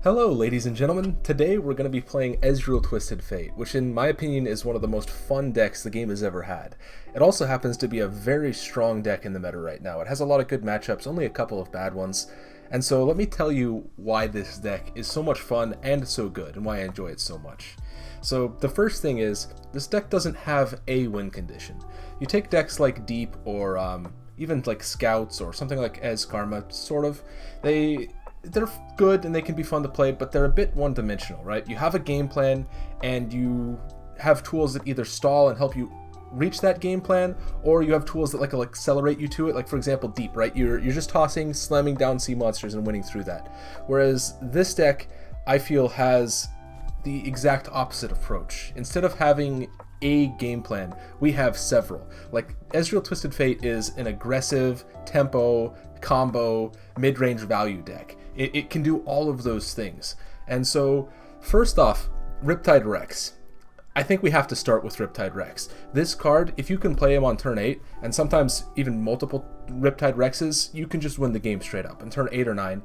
Hello ladies and gentlemen, today we're going to be playing Ezreal Twisted Fate, which in my opinion is one of the most fun decks the game has ever had. It also happens to be a very strong deck in the meta right now. It has a lot of good matchups, only a couple of bad ones, and so let me tell you why this deck is so much fun and so good, and why I enjoy it so much. So the first thing is, this deck doesn't have a win condition. You take decks like Deep or even like Scouts or something like Ez Karma, sort of, they're good and they can be fun to play, but they're a bit one-dimensional, right? You have a game plan and you have tools that either stall and help you reach that game plan, or you have tools that will accelerate you to it. Like for example, Deep, right? You're just tossing, slamming down sea monsters and winning through that. Whereas this deck, I feel, has the exact opposite approach. Instead of having a game plan, we have several. Like Ezreal Twisted Fate is an aggressive tempo combo mid-range value deck. It can do all of those things. And so first off, Riptide Rex. I think we have to start with Riptide Rex. This card, if you can play him on turn 8, and sometimes even multiple Riptide Rexes, you can just win the game straight up in turn 8 or 9.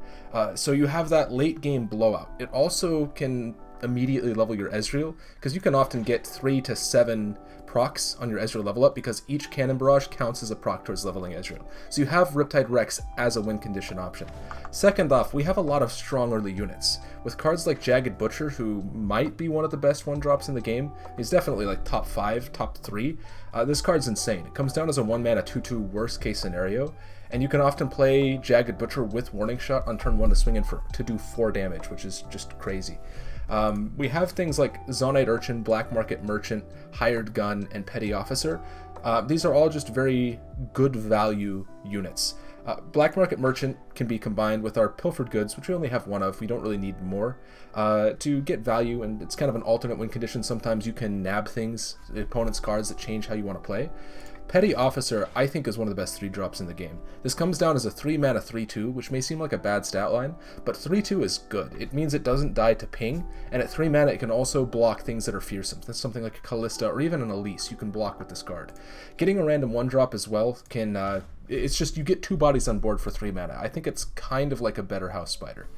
So you have that late game blowout. It also can immediately level your Ezreal, because you can often get 3 to 7 procs on your Ezreal level up, because each Cannon Barrage counts as a proc towards leveling Ezreal. So you have Riptide Rex as a win condition option. Second off, we have a lot of strong early units. With cards like Jagged Butcher, who might be one of the best 1-drops in the game, he's definitely like top 5, top 3. This card's insane. It comes down as a 1-mana 2/2 worst case scenario, and you can often play Jagged Butcher with Warning Shot on turn 1 to swing in to do 4 damage, which is just crazy. We have things like Zonite Urchin, Black Market Merchant, Hired Gun, and Petty Officer. These are all just very good value units. Black Market Merchant can be combined with our Pilfered Goods, which we only have one of. We don't really need more to get value, and it's kind of an alternate win condition. Sometimes you can nab things, the opponent's cards, that change how you want to play. Petty Officer, I think, is one of the best 3-drops in the game. This comes down as a 3-mana 3/2, which may seem like a bad stat line, but 3/2 is good. It means it doesn't die to ping, and at 3 mana it can also block things that are fearsome. That's something like a Callista or even an Elise you can block with this card. Getting a random 1-drop as well can, it's just you get 2 bodies on board for 3 mana. I think it's kind of like a better House Spider.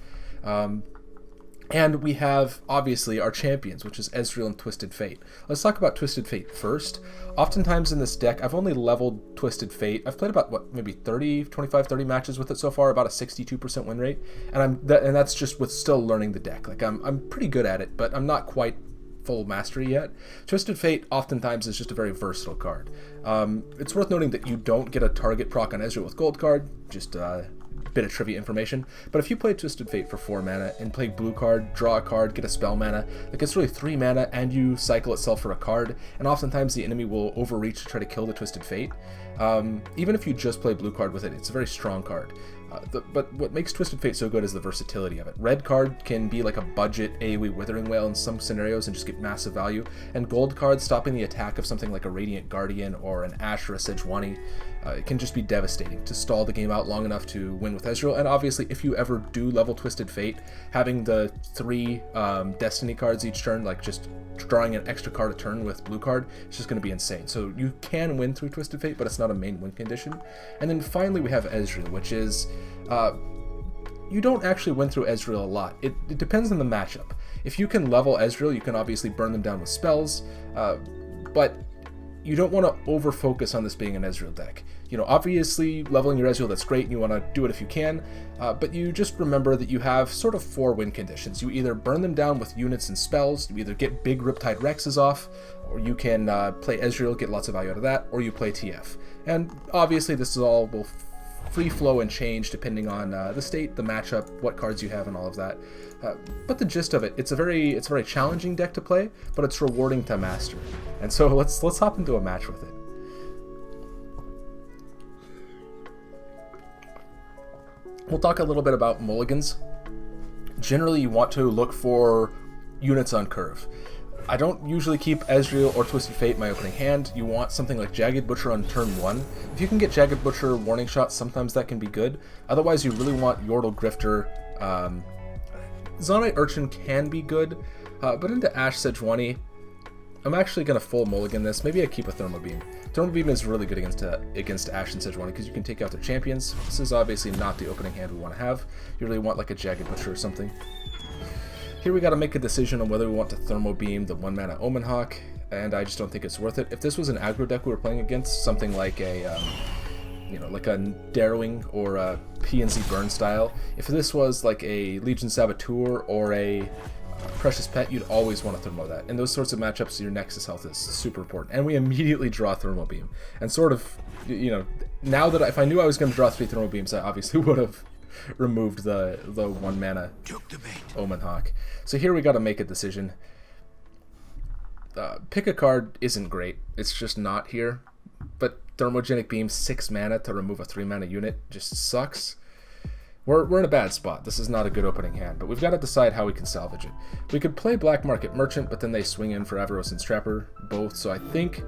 And we have, obviously, our champions, which is Ezreal and Twisted Fate. Let's talk about Twisted Fate first. Oftentimes in this deck, I've only leveled Twisted Fate. I've played about, maybe 25, 30 matches with it so far, about a 62% win rate. And that's just with still learning the deck. Like, I'm pretty good at it, but I'm not quite full mastery yet. Twisted Fate oftentimes is just a very versatile card. It's worth noting that you don't get a target proc on Ezreal with Gold card, just bit of trivia information, but if you play Twisted Fate for 4 mana and play blue card, draw a card, get a spell mana, like it's really 3 mana and you cycle itself for a card, and oftentimes the enemy will overreach to try to kill the Twisted Fate. Even if you just play blue card with it, it's a very strong card. But what makes Twisted Fate so good is the versatility of it. Red card can be like a budget AoE Withering Wail in some scenarios and just get massive value, and gold card stopping the attack of something like a Radiant Guardian or an Ashe or a Sejuani, it can just be devastating to stall the game out long enough to win with Ezreal. And obviously, if you ever do level Twisted Fate, having the 3 Destiny cards each turn, like just drawing an extra card a turn with blue card, it's just going to be insane. So you can win through Twisted Fate, but it's not a main win condition. And then finally we have Ezreal, which is you don't actually win through Ezreal a lot. It depends on the matchup. If you can level Ezreal, you can obviously burn them down with spells, but you don't want to over focus on this being an Ezreal deck. You know, obviously leveling your Ezreal, that's great, and you want to do it if you can, but you just remember that you have sort of 4 win conditions. You either burn them down with units and spells, you either get big Riptide Rexes off, or you can play Ezreal, get lots of value out of that, or you play TF. And obviously this is all will free flow and change depending on the state, the matchup, what cards you have, and all of that. But the gist of it, it's a very challenging deck to play, but it's rewarding to master. And so let's hop into a match with it. We'll talk a little bit about mulligans. Generally, you want to look for units on curve. I don't usually keep Ezreal or Twisted Fate in my opening hand. You want something like Jagged Butcher on turn 1. If you can get Jagged Butcher Warning Shot, sometimes that can be good. Otherwise, you really want Yordle Grifter. Zonite Urchin can be good, but into Ashe Sejuani, I'm actually going to full mulligan this. Maybe I keep a Thermal Beam. Thermal Beam is really good against Ashe and Sejuani because you can take out their champions. This is obviously not the opening hand we want to have. You really want like a Jagged Butcher or something. Here we got to make a decision on whether we want to Thermo Beam the 1-mana Omen Hawk, and I just don't think it's worth it. If this was an aggro deck we were playing against, something like a, you know, like a Darrowing or a PNZ Burn style, if this was like a Legion Saboteur or a Precious Pet, you'd always want to Thermo that. In those sorts of matchups, your Nexus health is super important. And we immediately draw Thermo Beam. And sort of, you know, now that if I knew I was going to draw 3 Thermo Beams, I obviously would have removed the 1-mana Omen Hawk. So here we got to make a decision. Pick a card isn't great. It's just not here. But Thermogenic Beam, 6 mana to remove a 3-mana unit just sucks. We're in a bad spot. This is not a good opening hand, but we've got to decide how we can salvage it. We could play Black Market Merchant, but then they swing in for Avaros and Trapper both, so I think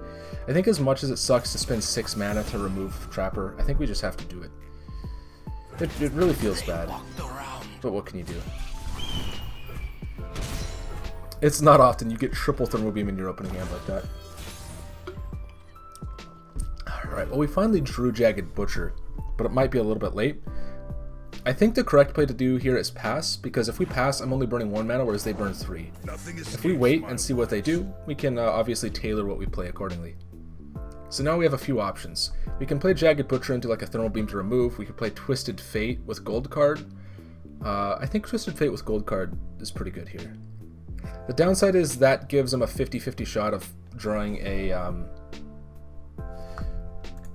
as much as it sucks to spend 6 mana to remove Trapper, I think we just have to do it. It really feels bad, but what can you do? It's not often you get triple Thermo Beam in your opening hand like that. Alright, well we finally drew Jagged Butcher, but it might be a little bit late. I think the correct play to do here is pass, because if we pass, I'm only burning 1 mana, whereas they burn 3. If we wait and see what they do, we can obviously tailor what we play accordingly. So now we have a few options. We can play Jagged Butcher into like a Thermal Beam to remove. We could play Twisted Fate with Gold Card. I think Twisted Fate with Gold Card is pretty good here. The downside is that gives them a 50-50 shot of drawing a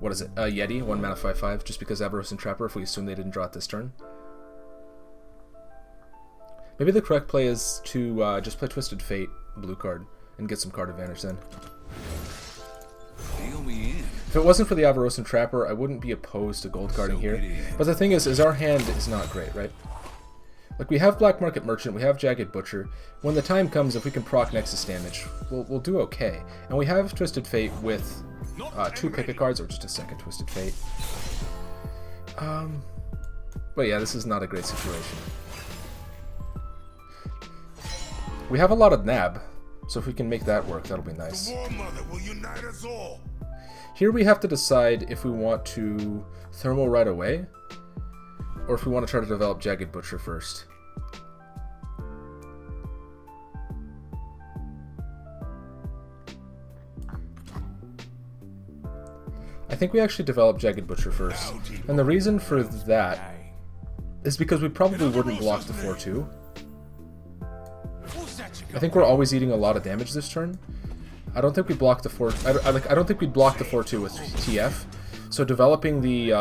what is it? A Yeti, 1 mana 5/5, just because Avaros and Trapper, if we assume they didn't draw it this turn. Maybe the correct play is to just play Twisted Fate, blue card, and get some card advantage then. If it wasn't for the Avaros and Trapper, I wouldn't be opposed to gold carding here. But the thing is our hand is not great, right? Like, we have Black Market Merchant, we have Jagged Butcher. When the time comes, if we can proc Nexus damage, we'll do okay. And we have Twisted Fate with 2 pick-a cards, or just a second Twisted Fate. But yeah, this is not a great situation. We have a lot of nab, so if we can make that work, that'll be nice. Here we have to decide if we want to Thermo right away, or if we want to try to develop Jagged Butcher first. I think we actually develop Jagged Butcher first, and the reason for that is because we probably wouldn't block the 4/2. I think we're always eating a lot of damage this turn. I don't think we block the 4. I don't think we'd block the 4/2 with TF. So developing the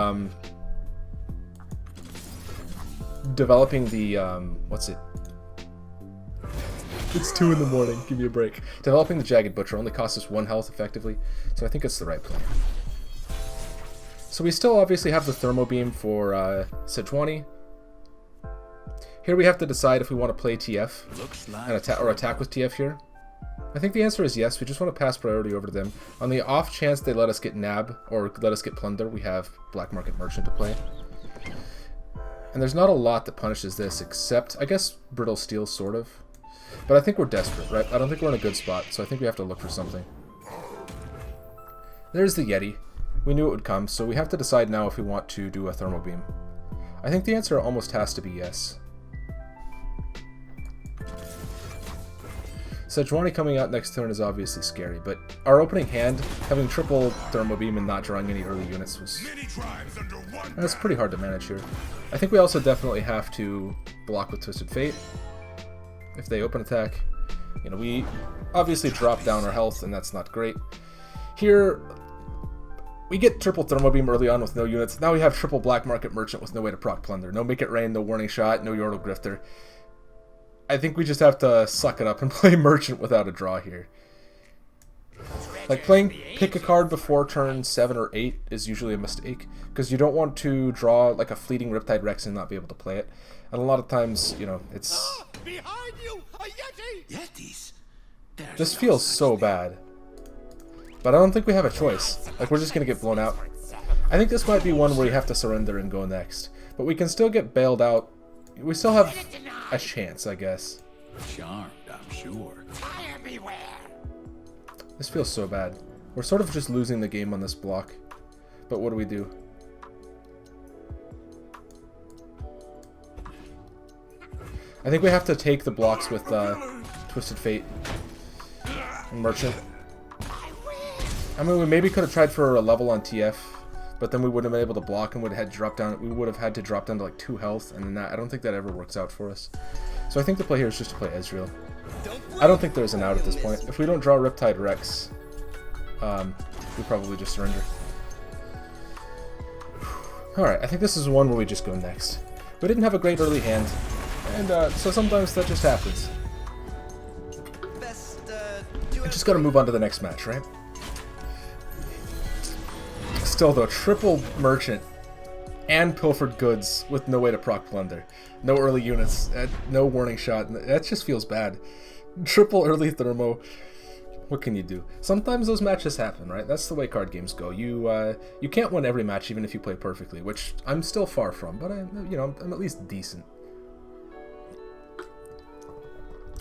what's it? It's 2 in the morning. Give me a break. Developing the Jagged Butcher only costs us 1 health effectively, so I think it's the right play. So we still obviously have the Thermo Beam for Sejuani. Here we have to decide if we want to play TF and attack with TF here. I think the answer is yes. We just want to pass priority over to them. On the off chance they let us get Nab or let us get Plunder, we have Black Market Merchant to play. And there's not a lot that punishes this except, I guess, Brittle Steel, sort of. But I think we're desperate, right? I don't think we're in a good spot, so I think we have to look for something. There's the Yeti. We knew it would come, so we have to decide now if we want to do a Thermo Beam. I think the answer almost has to be yes. Sejuani coming out next turn is obviously scary, but our opening hand, having triple Thermo Beam and not drawing any early units was... That's pretty hard to manage here. I think we also definitely have to block with Twisted Fate. If they open attack, you know, we obviously drop down our health, and that's not great. Here, we get triple Thermo Beam early on with no units. Now we have triple Black Market Merchant with no way to proc Plunder. No Make It Rain, no Warning Shot, no Yordle Grifter. I think we just have to suck it up and play Merchant without a draw here. Like, playing pick a card before turn 7 or 8 is usually a mistake, because you don't want to draw like a fleeting Riptide Rex and not be able to play it. And a lot of times, you know, it's... Behind you, a Yeti! Yetis? This feels so bad. But I don't think we have a choice. Like, we're just going to get blown out. I think this might be one where you have to surrender and go next. But we can still get bailed out. We still have a chance, I guess. Charmed, I'm sure. Fire beware! This feels so bad. We're sort of just losing the game on this block. But what do we do? I think we have to take the blocks with Twisted Fate and Merchant. I mean, we maybe could have tried for a level on TF, but then we wouldn't have been able to block and would have had to drop down. We would have had to drop down to like 2 health, and then I don't think that ever works out for us. So I think the play here is just to play Ezreal. I don't think there's an out at this point. If we don't draw Riptide Rex, we probably just surrender. Alright, I think this is one where we just go next. We didn't have a great early hand, and so sometimes that just happens. I just gotta move on to the next match, right? Still though, triple Merchant and Pilfered Goods with no way to proc Plunder. No early units, no warning shot, that just feels bad. Triple early Thermo, what can you do? Sometimes those matches happen, right? That's the way card games go. You can't win every match even if you play perfectly, which I'm still far from, but I'm at least decent.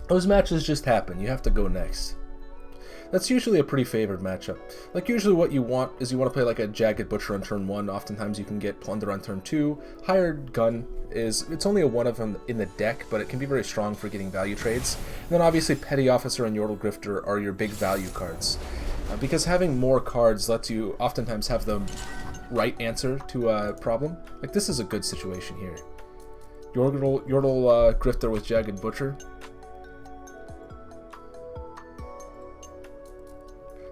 Those matches just happen, you have to go next. That's usually a pretty favored matchup. Like, usually what you want is you want to play like a Jagged Butcher on turn 1. Oftentimes you can get Plunder on turn 2. Hired Gun it's only a one of them in the deck, but it can be very strong for getting value trades. And then obviously Petty Officer and Yordle Grifter are your big value cards. Because having more cards lets you oftentimes have the right answer to a problem. Like, this is a good situation here. Yordle Grifter with Jagged Butcher.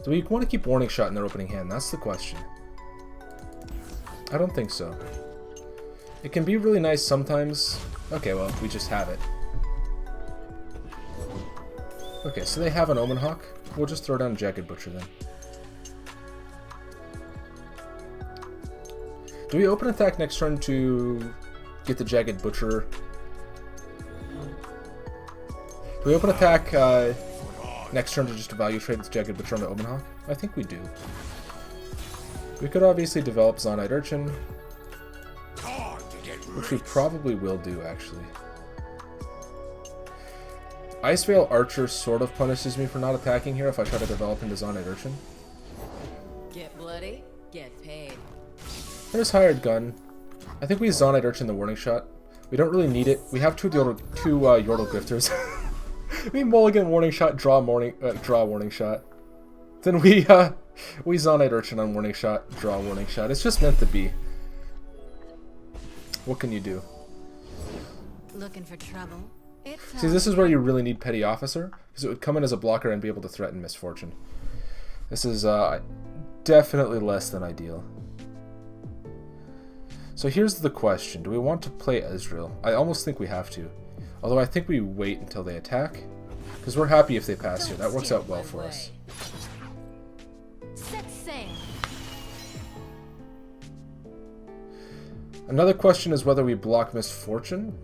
Do we want to keep Warning Shot in their opening hand? That's the question. I don't think so. It can be really nice sometimes. Okay, well, we just have it. Okay, so they have an Omen Hawk. We'll just throw down Jagged Butcher then. Do we open attack next turn to get the Jagged Butcher? Do we open attack next turn to just value trade with Jagged Butcher on the Omen Hawk? I think we do. We could obviously develop Zonite Urchin, which we probably will do, actually. Iceveil Archer sort of punishes me for not attacking here if I try to develop into Zonite Urchin. Get bloody, get paid. There's Hired Gun. I think we Zonite Urchin the Warning Shot. We don't really need it. We have two Yordle Grifters. We mulligan Warning Shot, draw Warning Shot. Then we Zonite Urchin on Warning Shot, draw Warning Shot. It's just meant to be. What can you do? Looking for trouble? See, this is where you really need Petty Officer, because it would come in as a blocker and be able to threaten Misfortune. This is definitely less than ideal. So here's the question. Do we want to play Ezreal? I almost think we have to. Although I think we wait until they attack, because we're happy if they pass here. That works out well for us. Set sail. Another question is whether we block Misfortune.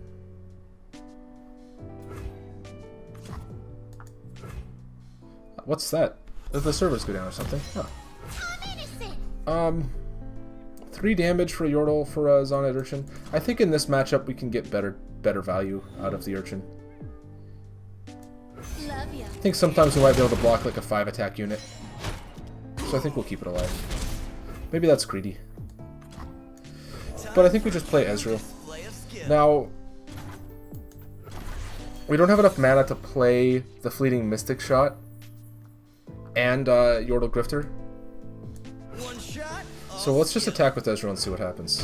What's that? Did the servers go down or something? Huh. 3 damage for Yordle for Zonite Urchin. I think in this matchup we can get better value out of the Urchin. I think sometimes we might be able to block like a 5 attack unit. So I think we'll keep it alive. Maybe that's greedy. But I think we just play Ezreal. Now, we don't have enough mana to play the Fleeting Mystic Shot and Yordle Grifter. So let's just attack with Ezreal and see what happens.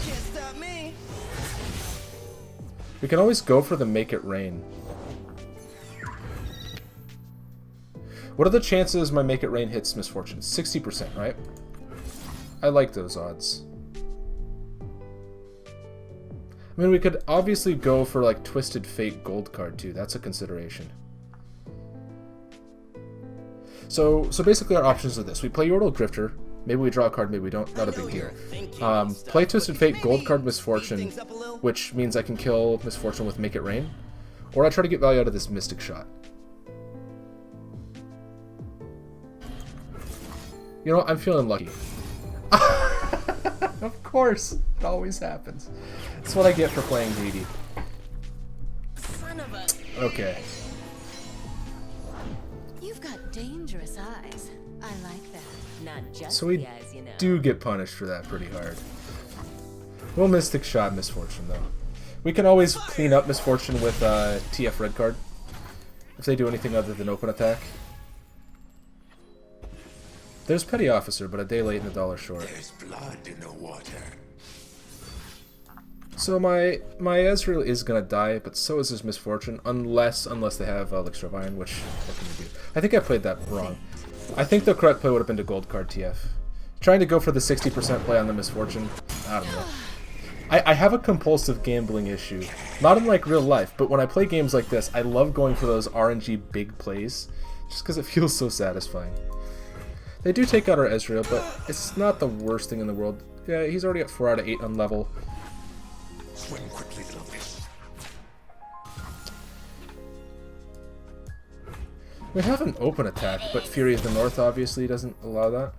We can always go for the Make It Rain. What are the chances my Make It Rain hits Misfortune? 60%, right? I like those odds. I mean, we could obviously go for like Twisted Fate gold card too. That's a consideration. So basically our options are this. We play Yordle Grifter. Maybe we draw a card, maybe we don't. Not a big deal. Play Twisted Fate, gold card Misfortune, which means I can kill Misfortune with Make It Rain. Or I try to get value out of this Mystic Shot. You know, I'm feeling lucky. Of course, it always happens. That's what I get for playing greedy. Okay. You've got dangerous eyes. I like that. Not just so we the eyes, you know. do get punished for that pretty hard. We'll Mystic Shot Misfortune though. We can always clean up Misfortune with TF red card. If they do anything other than open attack. There's Petty Officer, but a day late and a dollar short. There's blood in the water. So my Ezreal is gonna die, but so is his Misfortune, unless they have Elixir of Iron, which what can you do? I think I played that wrong. I think the correct play would have been to gold card TF. Trying to go for the 60% play on the Misfortune, I don't know. I have a compulsive gambling issue. Not in like real life, but when I play games like this, I love going for those RNG big plays, just because it feels so satisfying. They do take out our Ezreal, but it's not the worst thing in the world. Yeah, he's already at 4 out of 8 on level. Swim quickly, little fish. We have an open attack, but Fury of the North obviously doesn't allow that.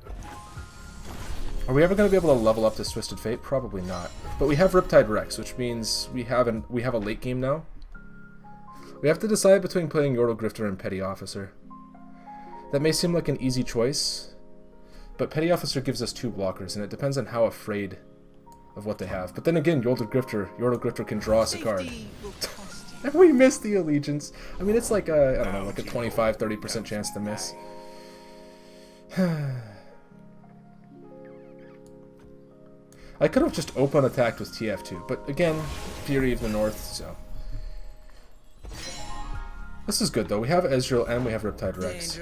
Are we ever going to be able to level up this Twisted Fate? Probably not. But we have Riptide Rex, which means we have a late game now. We have to decide between playing Yordle Grifter and Petty Officer. That may seem like an easy choice, but Petty Officer gives us 2 blockers, and it depends on how afraid of what they have. But then again, Yordle Grifter can draw us a card. And we missed the Allegiance. I mean, it's like a, I don't know, like a 25-30% chance to miss. I could have just open attacked with TF2, but again, Fury of the North, so. This is good though. We have Ezreal and we have Riptide Rex.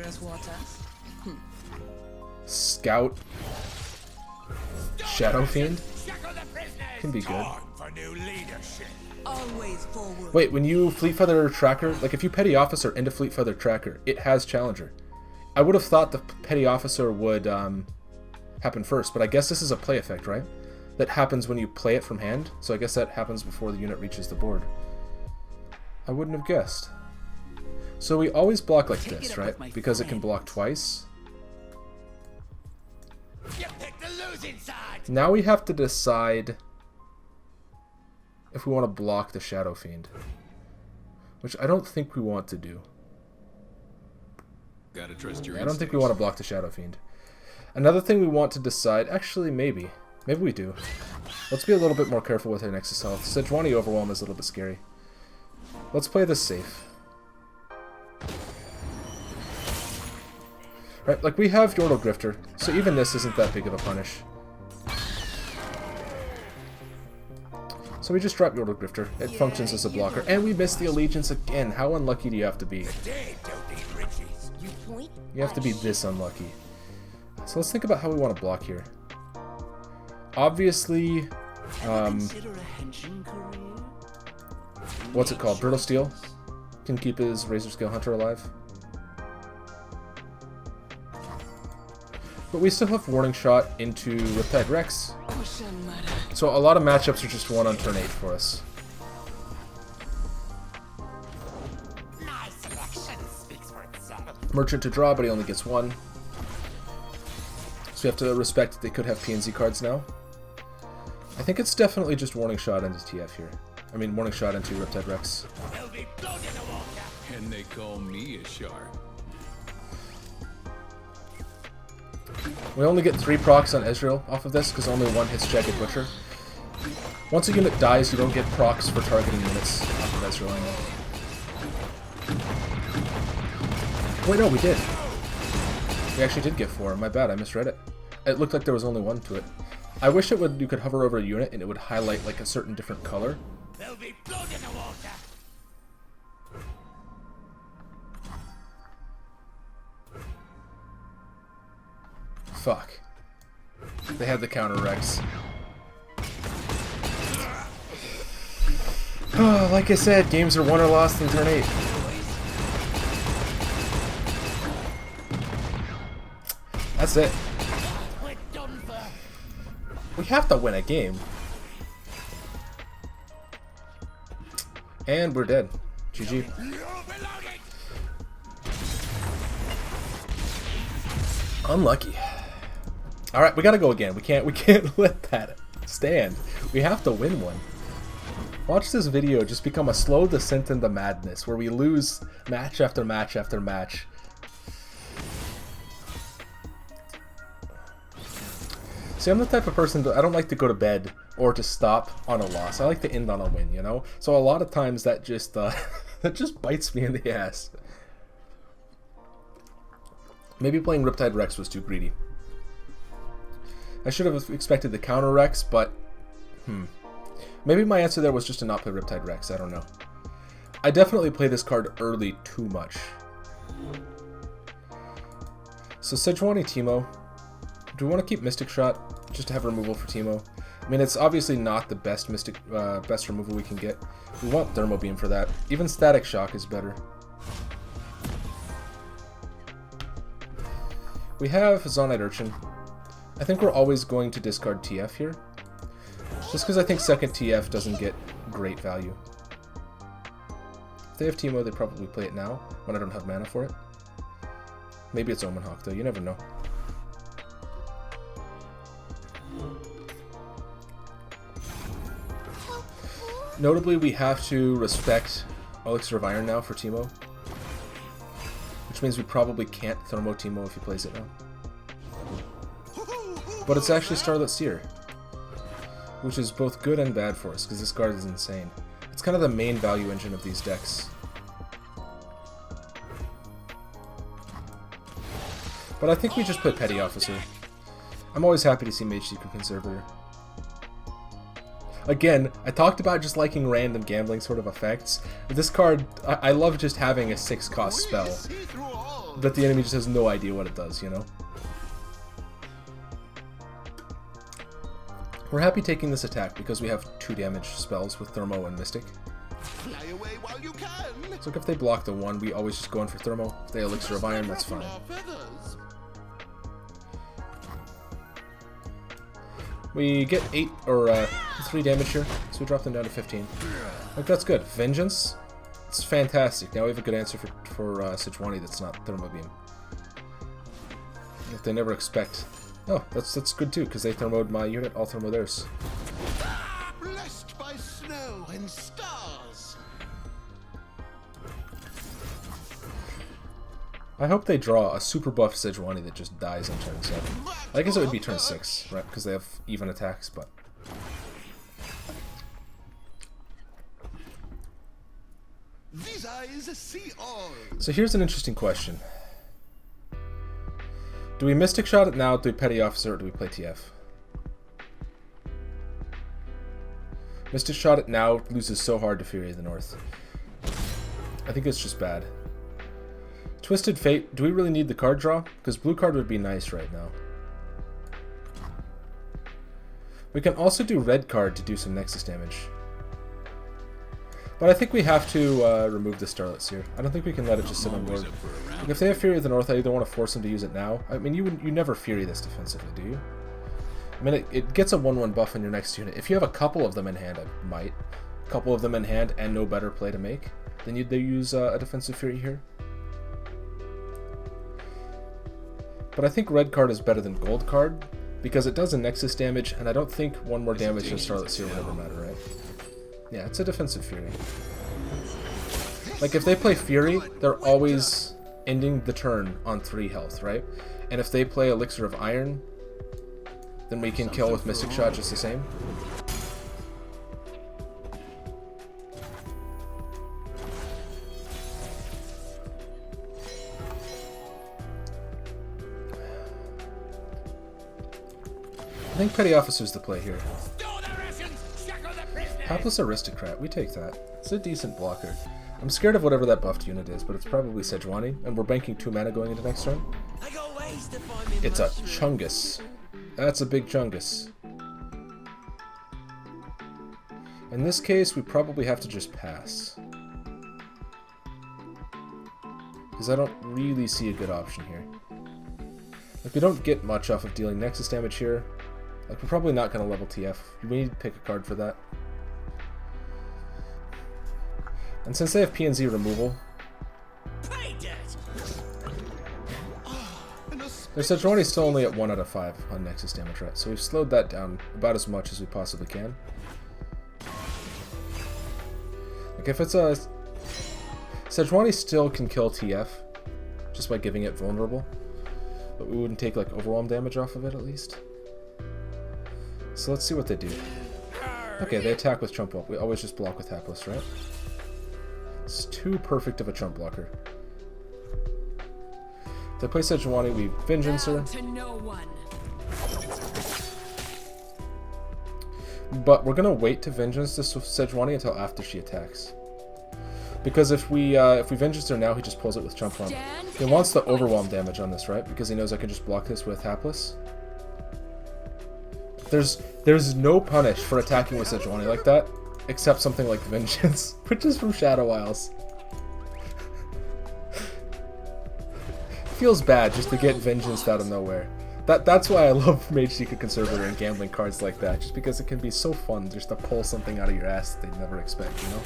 Scout. Shadow Fiend. Can be good. Wait, when you Fleet Feather Tracker, like if you Petty Officer into Fleet Feather Tracker, it has Challenger. I would have thought the Petty Officer would happen first, but I guess this is a play effect, right? That happens when you play it from hand, so I guess that happens before the unit reaches the board. I wouldn't have guessed. So we always block like this, right? Because it can block twice. Now we have to decide if we want to block the Shadow Fiend, which I don't think we want to do. Gotta trust your I don't think we want to block the Shadow Fiend. Another thing we want to decide, actually maybe we do. Let's be a little bit more careful with our Nexus health. Sejuani Overwhelm is a little bit scary. Let's play this safe. Right, like we have Yordle Grifter, so even this isn't that big of a punish. So we just drop Yordle Grifter. It functions as a blocker. And we missed the Allegiance again. How unlucky do you have to be? You have to be this unlucky. So let's think about how we want to block here. Obviously, what's it called? Brittle Steel can keep his Razor Scale Hunter alive. But we still have Warning Shot into Riptide Rex. So a lot of matchups are just 1 on turn 8 for us. Merchant to draw, but he only gets 1. So we have to respect that they could have PNZ cards now. I think it's definitely just Warning Shot into TF here. I mean, Warning Shot into Riptide Rex. And they call me a shark. We only get 3 procs on Ezreal off of this, because only 1 hits Jagged Butcher. Once a unit dies, you don't get procs for targeting units off of Ezreal anymore. Wait, no, we did. We actually did get 4. My bad, I misread it. It looked like there was only 1 to it. I wish it would. You could hover over a unit and it would highlight like a certain different color. There'll be blood in the water. Fuck. They had the counter Rex. Like I said, games are won or lost in turn 8. That's it. We have to win a game. And we're dead. GG. Unlucky. Alright, we gotta go again. We can't let that stand. We have to win one. Watch this video just become a slow descent into madness where we lose match after match after match. See, I'm the type of person I don't like to go to bed or to stop on a loss. I like to end on a win, you know? So a lot of times that just that just bites me in the ass. Maybe playing Riptide Rex was too greedy. I should have expected the counter Rex, but maybe my answer there was just to not play Riptide Rex. I don't know. I definitely play this card early too much. So Sejuani Teemo. Do we want to keep Mystic Shot just to have removal for Teemo? I mean, it's obviously not the best best removal we can get. We want Thermo Beam for that. Even Static Shock is better. We have Zonite Urchin. I think we're always going to discard TF here. Just because I think second TF doesn't get great value. If they have Teemo, they probably play it now, when I don't have mana for it. Maybe it's Omen Hawk, though. You never know. Notably, we have to respect Elixir of Iron now for Teemo. Which means we probably can't Thermo Teemo if he plays it now. But it's actually Starlit Seer, which is both good and bad for us, because this card is insane. It's kind of the main value engine of these decks. But I think we just put Petty Officer. I'm always happy to see Mage Seeker Conservator. Again, I talked about just liking random gambling sort of effects. But this card, I love just having a 6-cost spell that the enemy just has no idea what it does, you know? We're happy taking this attack because we have 2 damage spells with Thermo and Mystic. Fly away while you can. So if they block the 1, we always just go in for Thermo. If they Elixir of Iron, that's fine. We get 8 or 3 damage here, so we drop them down to 15. Like, that's good. Vengeance? It's fantastic. Now we have a good answer for Sejuani that's not Thermo Beam. If they never expect... Oh, that's good too, because they thermoed my unit, I'll thermo theirs. Blessed by snow and stars. I hope they draw a super buff Sejuani that just dies on turn 7. I guess it would be turn 6, right? Because they have even attacks, but... These eyes see all. So here's an interesting question. Do we Mystic Shot it now, do we Petty Officer, or do we play TF? Mystic Shot it now loses so hard to Fury of the North. I think it's just bad. Twisted Fate, do we really need the card draw? Because blue card would be nice right now. We can also do red card to do some Nexus damage. But I think we have to remove the Starlit Seer. I don't think we can let it just sit on board. Like, if they have Fury of the North, I either want to force them to use it now. I mean, you never Fury this defensively, do you? I mean, it gets a 1/1 buff on your next unit. If you have a couple of them in hand, I might. A couple of them in hand and no better play to make, then you'd use a defensive Fury here. But I think red card is better than gold card, because it does a Nexus damage, and I don't think 1 more damage than Starlit Seer would ever matter, right? Yeah, it's a defensive Fury. Like, if they play Fury, they're always ending the turn on 3 health, right? And if they play Elixir of Iron, then we can kill with Mystic Shot just the same. I think Petty Officer's the play here. Hapless Aristocrat, we take that. It's a decent blocker. I'm scared of whatever that buffed unit is, but it's probably Sejuani, and we're banking 2 mana going into next turn. It's a Chungus. That's a big Chungus. In this case, we probably have to just pass. Because I don't really see a good option here. Like, we don't get much off of dealing Nexus damage here. Like, we're probably not going to level TF. We need to pick a card for that. And since they have PNZ removal, their Sejuani is still only at 1 out of 5 on Nexus damage, right? So we've slowed that down about as much as we possibly can. Like, if it's a... Sejuani still can kill TF just by giving it vulnerable, but we wouldn't take, like, overwhelm damage off of it, at least. So let's see what they do. Okay, they attack with Chump Up. We always just block with Hapless, right? It's too perfect of a Chump blocker. If they play Sejuani, we Vengeance her. To no one. But we're gonna wait to Vengeance this Sejuani until after she attacks. Because if we Vengeance her now, he just pulls it with Chump Up. He wants the overwhelm damage on this, right? Because he knows I can just block this with Hapless. There's no punish for attacking with Sejuani like that, except something like Vengeance, which is from Shadow Isles. Feels bad just to get Vengeance out of nowhere. That's why I love Mage Seeker Conservator and gambling cards like that, just because it can be so fun just to pull something out of your ass that they'd never expect, you know?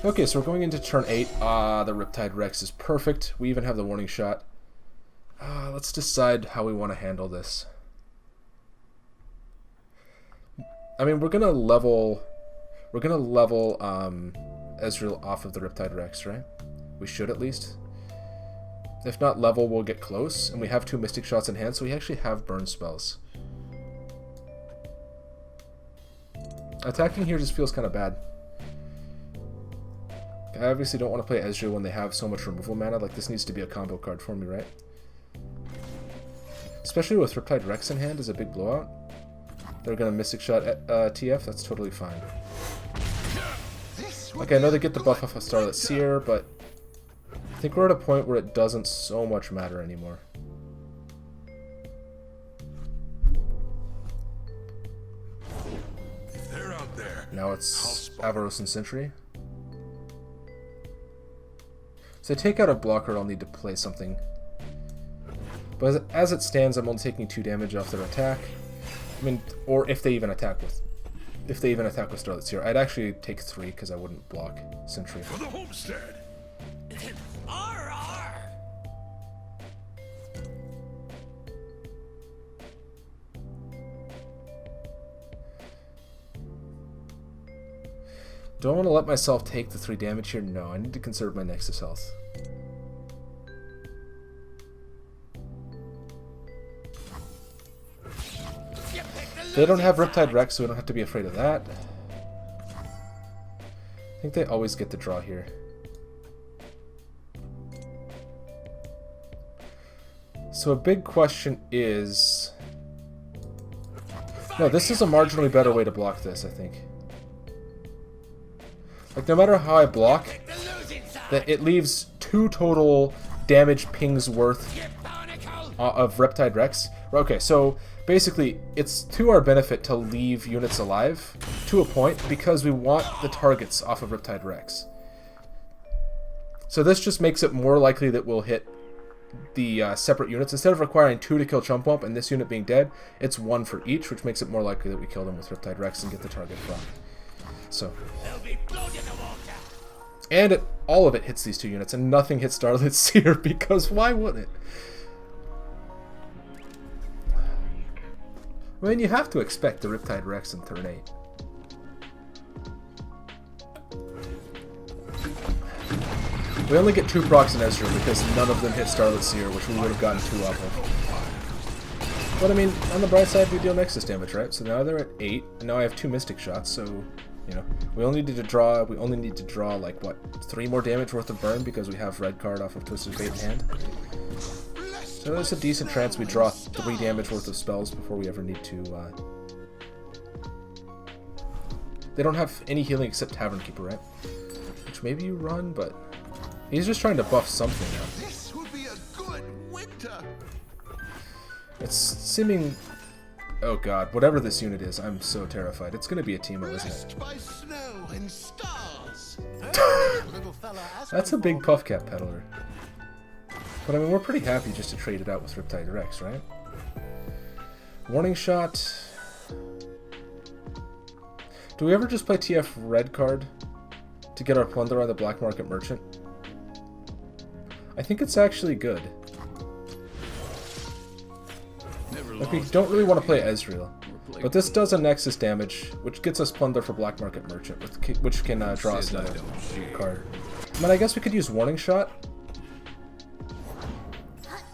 Okay, so we're going into turn 8. The Riptide Rex is perfect. We even have the warning shot. Let's decide how we want to handle this. I mean, we're gonna level Ezreal off of the Riptide Rex, right? We should at least. If not level, we'll get close, and we have 2 Mystic Shots in hand, so we actually have burn spells. Attacking here just feels kind of bad. I obviously don't want to play Ezreal when they have so much removal mana. Like, this needs to be a combo card for me, right? Especially with Riptide Rex in hand is a big blowout. They're gonna Mystic Shot TF, that's totally fine. Okay, I know they get the buff off of Starlit Seer, but I think we're at a point where it doesn't so much matter anymore. They're out there. Now it's Avaros and Sentry. So I take out a blocker, I'll need to play something. But as it stands, I'm only taking 2 damage off their attack. I mean, or if they even attack with Starlit Seer, I'd actually take 3 because I wouldn't block Sentry. For the homestead. Do I want to let myself take the 3 damage here? No, I need to conserve my Nexus health. They don't have Riptide Rex, so we don't have to be afraid of that. I think they always get the draw here. So a big question is... No, this is a marginally better way to block this, I think. Like, no matter how I block, it leaves 2 total damage pings worth of Riptide Rex. Okay, so basically, it's to our benefit to leave units alive to a point because we want the targets off of Riptide Rex. So this just makes it more likely that we'll hit the separate units. Instead of requiring 2 to kill Chump Wump and this unit being dead, it's 1 for each, which makes it more likely that we kill them with Riptide Rex and get the target from. So, and all of it hits these 2 units, and nothing hits Starlit Seer, because why would it? I mean, you have to expect the Riptide Rex in turn 8. We only get 2 procs in Ezreal because none of them hit Starlit Seer, which we would have gotten 2 off of. But I mean, on the bright side, we deal Nexus damage, right? So now they're at 8, and now I have 2 Mystic Shots, so... You know, we only need to draw like what, 3 more damage worth of burn because we have red card off of Twisted Fate in hand. So that's a decent chance we draw 3 damage worth of spells before we ever need to. They don't have any healing except Tavern Keeper, right? Which maybe you run, but he's just trying to buff something now. This would be a good winter. It's seeming. Oh god, whatever this unit is, I'm so terrified. It's gonna be a Teemo, isn't it? By snow and stars. That's a big Puffcap Peddler. But I mean, we're pretty happy just to trade it out with Riptide Rex, right? Warning Shot. Do we ever just play TF red card to get our plunder on the black market merchant? I think it's actually good. Like, we don't really want to play Ezreal, but this does a Nexus damage, which gets us plunder for black market merchant, which can draw us another card. I mean, I guess we could use Warning Shot.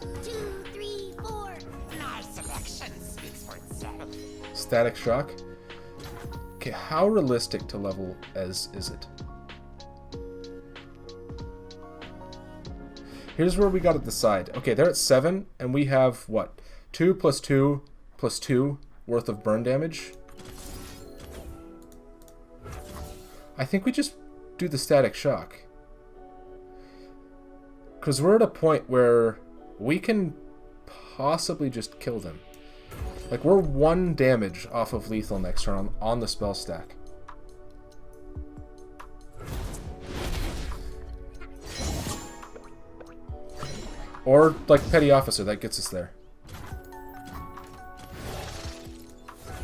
1, 2, 3, 4. My selection speaks for itself. Static Shock. Okay, how realistic to level as is it? Here's where we got to decide. Okay, they're at 7, and we have, what, 2 plus 2 plus 2 worth of burn damage? I think we just do the static shock. Because we're at a point where we can possibly just kill them. Like, we're 1 damage off of lethal next turn on the spell stack. Or, like, Petty Officer, that gets us there.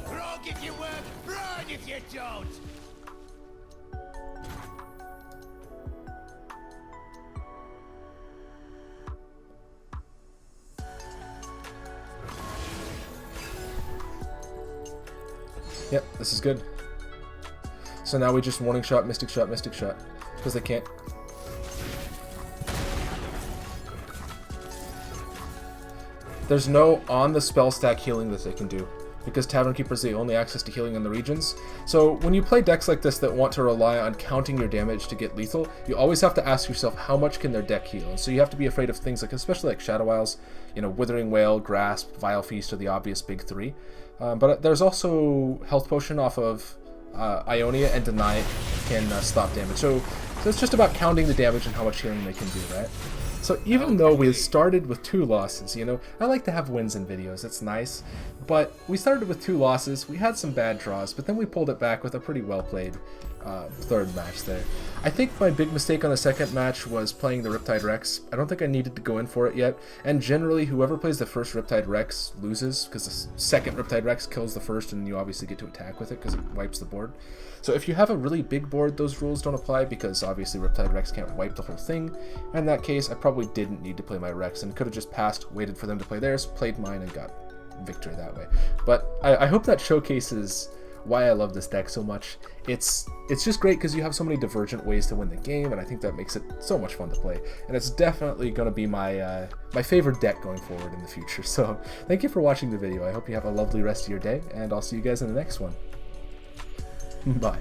Rogue if you work, run if you don't. Yep, this is good. So now we just Warning Shot, Mystic Shot, Mystic Shot. Because they can't. There's no on the spell stack healing that they can do, because Tavern Keeper is the only access to healing in the regions. So when you play decks like this that want to rely on counting your damage to get lethal, you always have to ask yourself how much can their deck heal. And so you have to be afraid of things like, especially like Shadow Isles, you know, Withering Wail, Grasp, Vile Feast are the obvious big 3. But there's also Health Potion off of Ionia, and Deny can stop damage. So it's just about counting the damage and how much healing they can do, right? So even though we started with 2 losses, you know, I like to have wins in videos, it's nice, but we started with 2 losses, we had some bad draws, but then we pulled it back with a pretty well played 3rd match there. I think my big mistake on the 2nd match was playing the Riptide Rex. I don't think I needed to go in for it yet, and generally whoever plays the first Riptide Rex loses, because the 2nd Riptide Rex kills the first and you obviously get to attack with it because it wipes the board. So if you have a really big board, those rules don't apply, because obviously Riptide Rex can't wipe the whole thing. In that case, I probably didn't need to play my Rex and could have just passed, waited for them to play theirs, played mine, and got victory that way. But I hope that showcases why I love this deck so much. It's just great because you have so many divergent ways to win the game, and I think that makes it so much fun to play. And it's definitely going to be my my favorite deck going forward in the future. So thank you for watching the video. I hope you have a lovely rest of your day, and I'll see you guys in the next one. Bye.